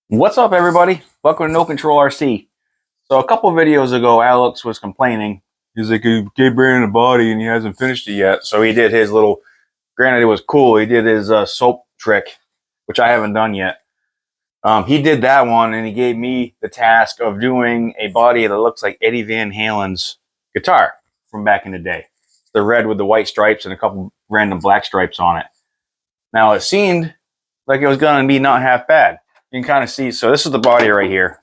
What's up, everybody? Welcome to No Control RC. So a couple videos ago, Alex was complaining. He's like, he gave Brandon a body and he hasn't finished it yet. So he did his little, granted it was cool, he did his soap trick, which I haven't done yet. He did that one and he gave me the task of doing a body that looks like Eddie Van Halen's guitar from back in the day. The red with the white stripes and a couple random black stripes on it. Now it seemed like it was going to be not half bad. You can kind of see, so this is the body right here.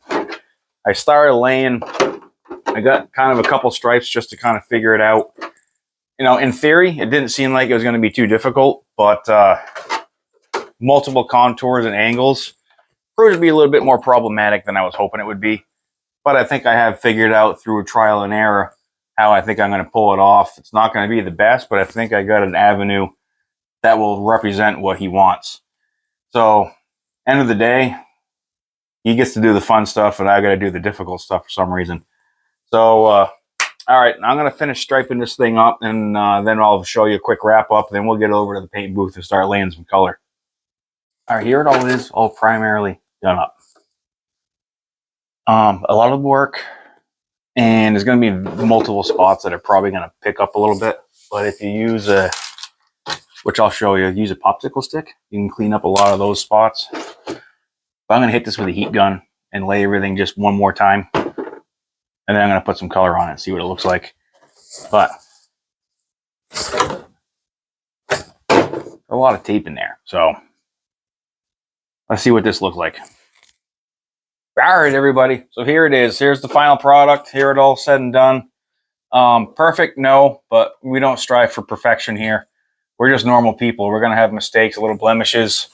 I started laying, I got kind of a couple stripes just to kind of figure it out. You know, in theory, it didn't seem like it was going to be too difficult, but multiple contours and angles proved to be a little bit more problematic than I was hoping it would be. But I think I have figured out through trial and error how I think I'm going to pull it off. It's not going to be the best, but I think I got an avenue that will represent what he wants. So, end of the day, he gets to do the fun stuff and I got to do the difficult stuff for some reason. So, all right, I'm going to finish striping this thing up and then I'll show you a quick wrap up. Then we'll get over to the paint booth and start laying some color. All right, here it all is, all primarily done up. A lot of work, and there's going to be multiple spots that are probably going to pick up a little bit. But if you use a, which I'll show you, use a popsicle stick, you can clean up a lot of those spots. But I'm going to hit this with a heat gun and lay everything just one more time. And then I'm going to put some color on it and see what it looks like. But a lot of tape in there. So let's see what this looks like. All right, everybody. So here it is. Here's the final product. Here it all said and done. Perfect, no, but we don't strive for perfection here. We're just normal people. We're going to have mistakes, little blemishes.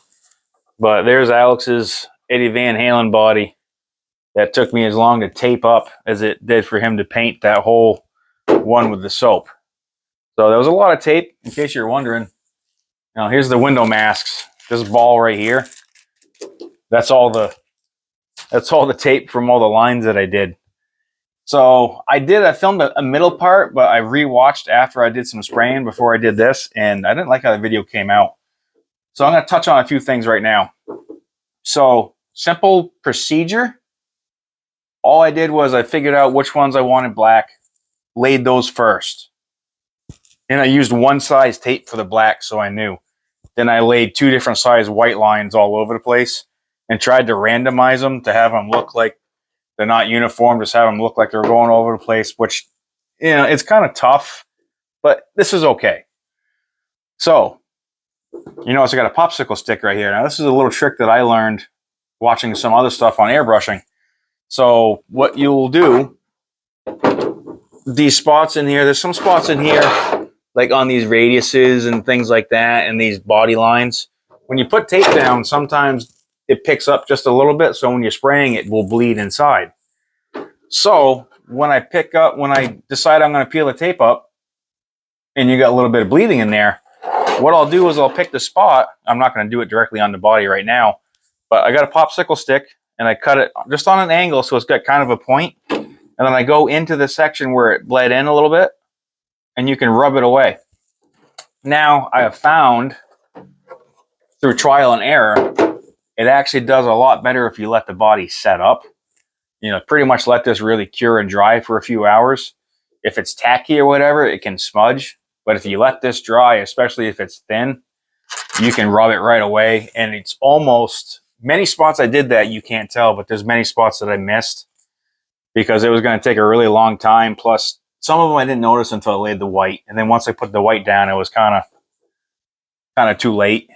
But there's Alex's Eddie Van Halen body that took me as long to tape up as it did for him to paint that whole one with the soap. So there was a lot of tape, in case you're wondering. Now, here's the window masks. This ball right here. That's all the tape from all the lines that I did. So I filmed a middle part, but I rewatched after I did some spraying before I did this, and I didn't like how the video came out. So I'm going to touch on a few things right now. So simple procedure. All I did was I figured out which ones I wanted black, laid those first. And I used one size tape for the black, so I knew. Then I laid two different size white lines all over the place and tried to randomize them to have them look like they're not uniform, just have them look like they're going all over the place, which, you know, it's kind of tough, but this is okay. So, you notice I got a popsicle stick right here. Now, this is a little trick that I learned watching some other stuff on airbrushing. So what you'll do, these spots in here, there's some spots in here, like on these radiuses and things like that, and these body lines. When you put tape down, sometimes it picks up just a little bit, so when you're spraying, it will bleed inside. So when I decide I'm going to peel the tape up, and you got a little bit of bleeding in there, what I'll do is I'll pick the spot. I'm not going to do it directly on the body right now, but I got a popsicle stick, and I cut it just on an angle, so it's got kind of a point, and then I go into the section where it bled in a little bit, and you can rub it away. Now, I have found, through trial and error, it actually does a lot better if you let the body set up. You know, pretty much let this really cure and dry for a few hours. If it's tacky or whatever, it can smudge. But if you let this dry, especially if it's thin, you can rub it right away. And it's almost, many spots I did that you can't tell, but there's many spots that I missed because it was going to take a really long time. Plus, some of them I didn't notice until I laid the white. And then once I put the white down, it was kind of too late.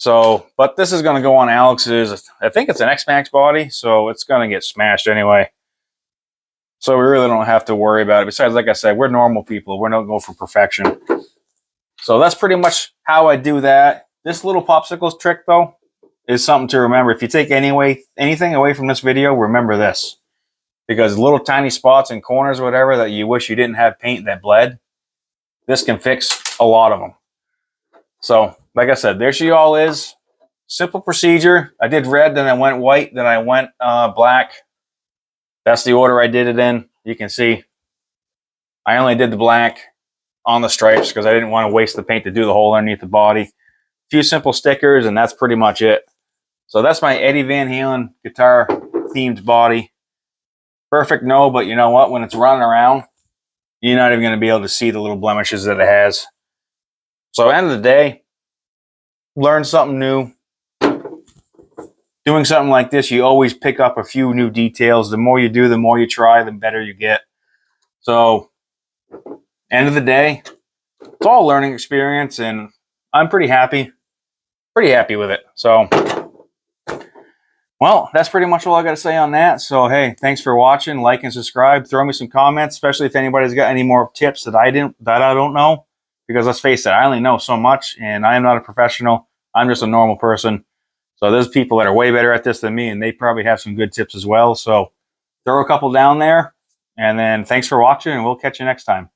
So, but this is going to go on Alex's, I think it's an Xmaxx body, so it's going to get smashed anyway. So we really don't have to worry about it. Besides, like I said, we're normal people. We're not going for perfection. So that's pretty much how I do that. This little popsicles trick, though, is something to remember. If you take anything away from this video, remember this. Because little tiny spots and corners or whatever that you wish you didn't have paint that bled, this can fix a lot of them. So, like I said, there she all is. Simple procedure. I did red, then I went white, then I went black. That's the order I did it in. You can see I only did the black on the stripes because I didn't want to waste the paint to do the hole underneath the body. A few simple stickers, and that's pretty much it. So that's my Eddie Van Halen guitar themed body. Perfect, no, but you know what? When it's running around, you're not even going to be able to see the little blemishes that it has. So end of the day, learn something new. Doing something like this, you always pick up a few new details. The more you do, the more you try, the better you get. So end of the day, it's all a learning experience, and I'm pretty happy with it. So, well, that's pretty much all I got to say on that. So, hey, thanks for watching. Like and subscribe. Throw me some comments, especially if anybody's got any more tips that I don't know. Because let's face it, I only know so much, and I am not a professional. I'm just a normal person. So there's people that are way better at this than me, and they probably have some good tips as well. So throw a couple down there, and then thanks for watching, and we'll catch you next time.